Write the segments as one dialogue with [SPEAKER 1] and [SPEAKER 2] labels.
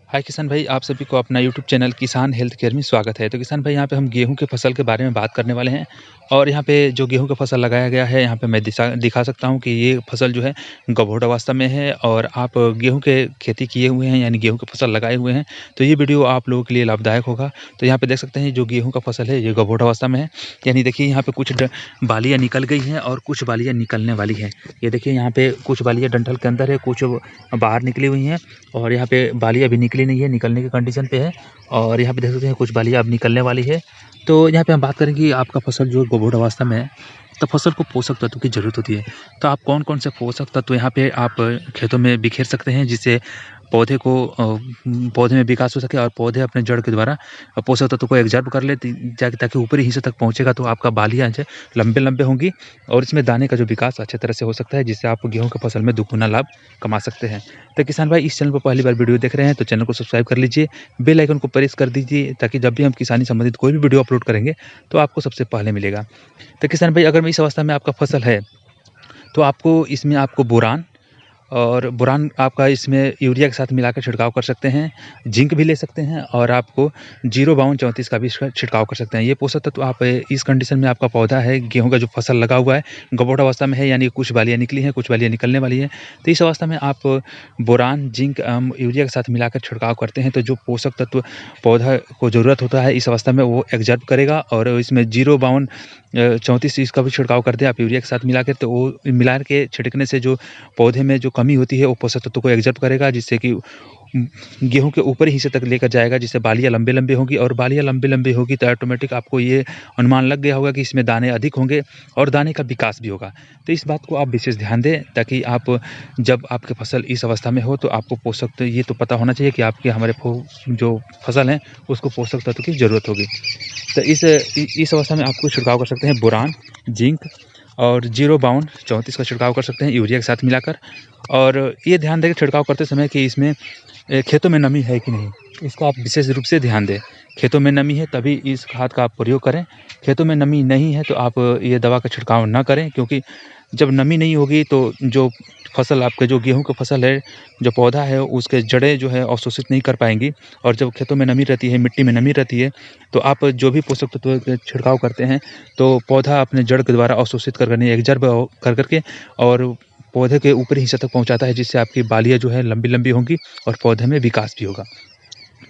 [SPEAKER 1] हाय किसान भाई, आप सभी को अपना यूट्यूब चैनल किसान हेल्थ केयर में स्वागत है। तो किसान भाई, यहाँ पे हम गेहूं के फसल के बारे में बात करने वाले हैं। और यहाँ पे जो गेहूं का फसल लगाया गया है, यहाँ पे मैं दिखा सकता हूँ कि ये फसल जो है गभोट अवस्था में है। और आप गेहूं के खेती किए हुए हैं, यानी गेहूं की फसल लगाए हुए हैं, तो ये वीडियो आप लोगों के लिए लाभदायक होगा। तो यहाँ पे देख सकते हैं जो गेहूँ का फसल है ये गभोट अवस्था में है। यानी देखिए यहाँ पे कुछ बालियाँ निकल गई हैं और कुछ बालियाँ निकलने वाली हैं। ये देखिए यहाँ पे कुछ बालियाँ डंठल के अंदर है, कुछ बाहर निकली हुई हैं। और यहाँ पे बालियाँ अभी निकली नहीं है, निकलने की कंडीशन पे है। और यहाँ पे देख सकते हैं कुछ बालियाँ अब निकलने वाली है। तो यहाँ पे हम बात करेंगे कि आपका फसल जो गभोट अवस्था में है, तो फसल को पोषक तत्व की ज़रूरत होती है। तो आप कौन-कौन से पोषक तत्व यहाँ पे आप खेतों में बिखेर सकते हैं, जिससे पौधे को पौधे में विकास हो सके और पौधे अपने जड़ के द्वारा पोषक तत्व को एब्ज़ॉर्ब कर ले, ताकि ऊपरी हिस्से तक पहुँचेगा तो आपका बालियाँ जो है लंबे-लंबे होंगी और इसमें दाने का जो विकास अच्छे तरह से हो सकता है, जिससे आप गेहूँ की फसल में दुगुना लाभ कमा सकते हैं। तो किसान भाई, इस चैनल पर पहली बार वीडियो देख रहे हैं तो चैनल को सब्सक्राइब कर लीजिए, बेल आइकन को प्रेस कर दीजिए, ताकि जब भी हम किसानी संबंधित कोई भी वीडियो अपलोड करेंगे तो आपको सबसे पहले मिलेगा। तो किसान भाई, अगर मैं इस अवस्था में आपका फसल है, तो आपको बोरान और बोरान आपका इसमें यूरिया के साथ मिलाकर छिड़काव कर सकते हैं। जिंक भी ले सकते हैं और आपको 05234 का भी इसका छिड़काव कर सकते हैं। ये पोषक तत्व आप इस कंडीशन में आपका पौधा है, गेहूँ का जो फसल लगा हुआ है गभोट अवस्था में है, यानी कुछ बालियाँ निकली हैं, कुछ बालियाँ निकलने वाली हैं। तो इस अवस्था में आप बोरान, जिंक, यूरिया के साथ मिलाकर छिड़काव करते हैं, तो जो पोषक तत्व पौधा को ज़रूरत होता है इस अवस्था में वो एब्ज़ॉर्ब करेगा। और इसमें 05234 इसका भी छिड़काव कर दें आप यूरिया के साथ मिलाकर, तो वो मिला के छिड़कने से जो पौधे में जो कमी होती है वो पोषक तत्व को एब्ज़ॉर्ब करेगा, जिससे कि गेहूँ के ऊपरी हिस्से तक लेकर जाएगा, जिससे बालियाँ लंबे-लंबे होंगी। और बालियाँ लंबे-लंबे होगी तो ऑटोमेटिक आपको ये अनुमान लग गया होगा कि इसमें दाने अधिक होंगे और दाने का विकास भी होगा। तो इस बात को आप विशेष ध्यान दें, ताकि आप जब आपकी फसल इस अवस्था में हो तो आपको पोषक तो ये तो पता होना चाहिए कि आपके जो फसल है उसको पोषक तत्व की ज़रूरत होगी। तो इस अवस्था में आपको छिड़काव कर सकते हैं बोरान, जिंक और 05234 का छिड़काव कर सकते हैं यूरिया के साथ मिलाकर। और ये ध्यान दें कि छिड़काव करते समय कि इसमें खेतों में नमी है कि नहीं, इसका आप विशेष रूप से ध्यान दें। खेतों में नमी है तभी इस खाद का आप प्रयोग करें। खेतों में नमी नहीं है तो आप ये दवा का छिड़काव ना करें, क्योंकि जब नमी नहीं होगी तो जो फसल आपके जो गेहूँ का फसल है, जो पौधा है, उसके जड़ें जो है अवशोषित नहीं कर पाएँगी। और जब खेतों में नमी रहती है, मिट्टी में नमी रहती है, तो आप जो भी पोषक तत्व का छिड़काव करते हैं तो पौधा अपने जड़ के द्वारा अवशोषित एब्ज़ॉर्ब कर के और पौधे के ऊपरी हिस्से तक पहुँचाता है, जिससे आपकी बालियाँ जो है लंबी-लंबी होंगी और पौधे में विकास भी होगा।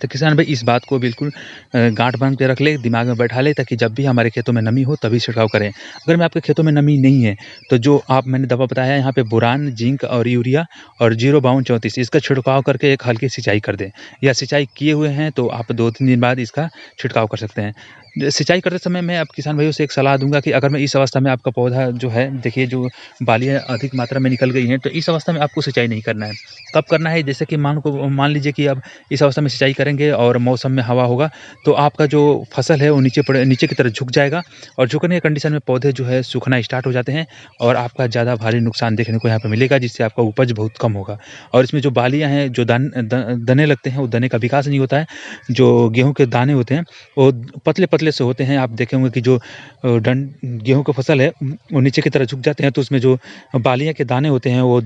[SPEAKER 1] तो किसान भाई, इस बात को बिल्कुल गाँठ बाँध के रख ले, दिमाग में बैठा ले, ताकि जब भी हमारे खेतों में नमी हो तभी छिड़काव करें। अगर में आपके खेतों में नमी नहीं है तो जो मैंने दवा बताया यहाँ पे बोरान, जिंक और यूरिया और 05234 इसका छिड़काव करके एक हल्की सिंचाई कर दें। या सिंचाई किए हुए हैं तो आप 2-3 दिन बाद इसका छिड़काव कर सकते हैं। सिंचाई करते समय मैं अब किसान भाइयों से एक सलाह दूँगा कि अगर मैं इस अवस्था में आपका पौधा जो है, देखिए जो बालियाँ अधिक मात्रा में निकल गई हैं, तो इस अवस्था में आपको सिंचाई नहीं करना है। कब करना है? जैसे कि मान लीजिए कि अब इस अवस्था में सिंचाई करेंगे और मौसम में हवा होगा, तो आपका जो फसल है वो नीचे की तरफ झुक जाएगा। और झुकने की कंडीशन में पौधे जो है सूखना स्टार्ट हो जाते हैं और आपका ज़्यादा भारी नुकसान देखने को यहाँ पे मिलेगा, जिससे आपका उपज बहुत कम होगा। और इसमें जो बालियाँ हैं, जो दने लगते हैं, वो दने का विकास नहीं होता है। जो गेहूँ के दाने होते हैं वो पतले-पतले से होते हैं। आप देखे होंगे कि जो गेहूँ का फसल है वो नीचे की तरफ झुक जाते हैं, तो उसमें जो बालियाँ के दाने होते हैं वो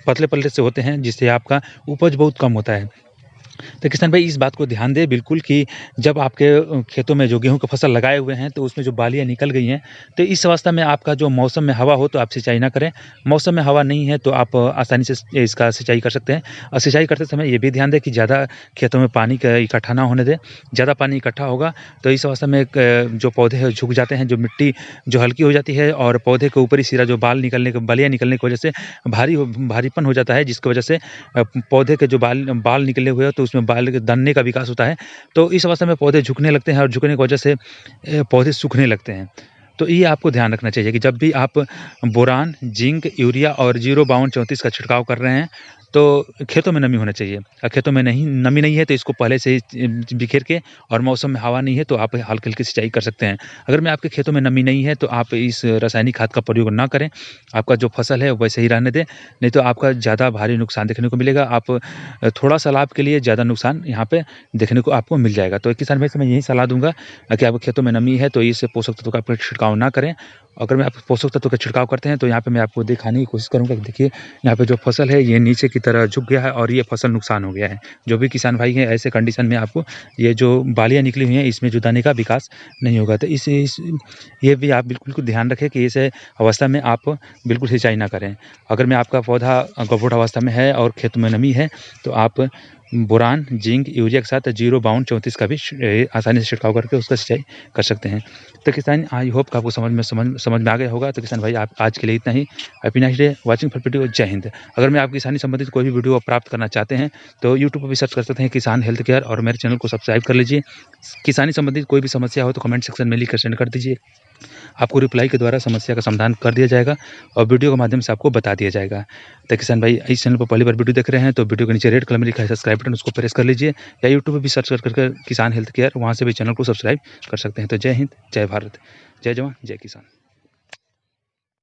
[SPEAKER 1] पतले-पतले से होते हैं, जिससे आपका उपज बहुत कम होता है। तो किसान भाई, इस बात को ध्यान दें बिल्कुल कि जब आपके खेतों में जो गेहूँ की फसल लगाए हुए हैं तो उसमें जो बालियाँ निकल गई हैं, तो इस अवस्था में आपका जो मौसम में हवा हो तो आप सिंचाई ना करें। मौसम में हवा नहीं है तो आप आसानी से इसका सिंचाई कर सकते हैं। और सिंचाई करते समय ये भी ध्यान दें कि ज़्यादा खेतों में पानी का इकट्ठा ना होने दें। ज़्यादा पानी इकट्ठा होगा तो इस अवस्था में जो पौधे हैं झुक जाते हैं, जो मिट्टी जो हल्की हो जाती है और पौधे के ऊपरी सिरा जो बालियाँ निकलने की वजह से भारीपन हो जाता है, जिसकी वजह से पौधे के जो बाल निकले हुए हैं तो उसमें बाल के दन्ने का विकास होता है। तो इस अवस्था में पौधे झुकने लगते हैं और झुकने की वजह से पौधे सूखने लगते हैं। तो ये आपको ध्यान रखना चाहिए कि जब भी आप बोरान, जिंक, यूरिया और 05234 का छिड़काव कर रहे हैं तो खेतों में नमी होना चाहिए। खेतों में नमी नहीं है तो इसको पहले से ही बिखेर के, और मौसम में हवा नहीं है तो आप हल्की-हल्की सिंचाई कर सकते हैं। अगर में आपके खेतों में नमी नहीं है तो आप इस रासायनिक खाद का प्रयोग ना करें। आपका जो फसल है वैसे ही रहने दें, नहीं तो आपका ज़्यादा भारी नुकसान देखने को मिलेगा। आप थोड़ा-सा लाभ के लिए ज़्यादा नुकसान यहाँ पे देखने को आपको मिल जाएगा। तो किसान भाई से मैं यही सलाह दूँगा कि आपके खेतों में नमी है तो इस पोषक तत्वों का आप छिड़काव ना करें अगर मैं आप पोषक तत्व का छिड़काव करते हैं तो यहाँ पे मैं आपको दिखाने की कोशिश करूँगा कि देखिए यहाँ पे जो फसल है ये नीचे की तरह झुक गया है और ये फसल नुकसान हो गया है। जो भी किसान भाई हैं ऐसे कंडीशन में आपको ये जो बालियाँ निकली हुई हैं इसमें जुताने का विकास नहीं होगा। तो इस ये भी आप बिल्कुल ध्यान रखें कि इस अवस्था में आप बिल्कुल सिंचाई ना करें। अगर में आपका पौधा गभोट अवस्था में है और खेत में नमी है तो आप बोरान, जिंक, यूरिया के साथ 0-52-34 का भी आसानी से छिड़काव करके उसका सिंचाई कर सकते हैं। तो किसान, आई होप कि आपको समझ में आ गया होगा। तो किसान भाई आप आज के लिए इतना ही। Happy nice day, watching for video. जय हिंद। अगर मैं आप किसानी संबंधित कोई भी वीडियो प्राप्त करना चाहते हैं तो यूट्यूब पर भी सर्च कर सकते हैं किसान हेल्थ केयर और मेरे चैनल को सब्सक्राइब कर लीजिए। किसानी संबंधित कोई भी समस्या हो तो कमेंट सेक्शन में लिख कर सेंड कर दीजिए। आपको रिप्लाई के द्वारा समस्या का समाधान कर दिया जाएगा और वीडियो के माध्यम से आपको बता दिया जाएगा। तो किसान भाई इस चैनल पर पहली बार वीडियो देख रहे हैं तो वीडियो के नीचे रेड कलर में लिखा है सब्सक्राइब बटन, उसको प्रेस कर लीजिए या यूट्यूब पर भी सर्च कर किसान हेल्थ केयर, वहाँ से भी चैनल को सब्सक्राइब कर सकते हैं। तो जय हिंद, जय भारत, जय जवान, जय किसान।